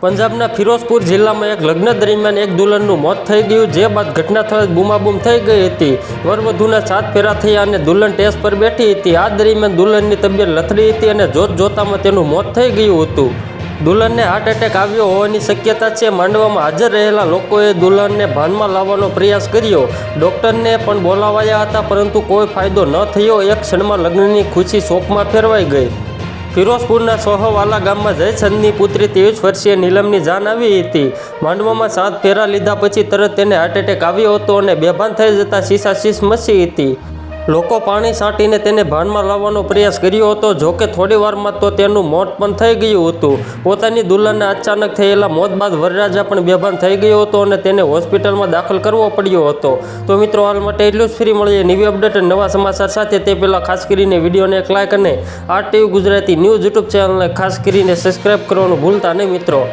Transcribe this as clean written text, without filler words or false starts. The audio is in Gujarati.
પંજાબના ફિરોઝપુર જિલ્લામાં એક લગ્ન દરમિયાન એક દુલ્હનનું મોત થઈ ગયું, જે બાદ ઘટના સ્થળે બૂમાબૂમ થઈ ગઈ હતી. વરવધુના 7 ફેરા થયા અને દુલ્હન ટેસ પર બેઠી હતી. આ દરમિયાન દુલ્હનની તબિયત લથડી હતી અને જોતજોતામાં તેનું મોત થઈ ગયું હતું. દુલ્હનને હાર્ટ એટેક આવ્યો હોવાની શક્યતા છે. માંડવામાં હાજર રહેલા લોકોએ દુલ્હનને ભાનમાં લાવવાનો પ્રયાસ કર્યો. ડોક્ટરને પણ બોલાવાયા હતા, પરંતુ કોઈ ફાયદો ન થયો. એક ક્ષણમાં લગ્નની ખુશી શોકમાં ફેરવાઈ ગઈ. ફિરોઝપુરના સોહવાલા ગામમાં જયચંદની પુત્રી 23 વર્ષીય નીલમની જાન આવી હતી. માંડવામાં 7 ફેરા લીધા પછી તરત તેને હાર્ટ એટેક આવ્યો હતો અને બેભાન થઈ જતા શીશાશીશ મચી હતી. લોકો પાણી છાંટીને તેને ભાનમાં લાવવાનો પ્રયાસ કર્યો હતો. જોકે થોડી વારમાં તો તેનું મોત પણ થઈ ગયું હતું. પોતાની દુલ્હનના અચાનક થયેલા મોત બાદ વરરાજા પણ બેભાન થઈ ગયો હતો અને તેને હોસ્પિટલમાં દાખલ કરવો પડ્યો હતો. તો મિત્રો, હાલ માટે એટલું જ. ફરી મળીએ નવી અપડેટ અને નવા સમાચાર સાથે. તે પહેલાં ખાસ કરીને વિડીયોને એક લાઇક અને RTV ગુજરાતી ન્યૂઝ યુટ્યુબ ચેનલને ખાસ કરીને સબસ્ક્રાઈબ કરવાનું ભૂલતા નહીં મિત્રો.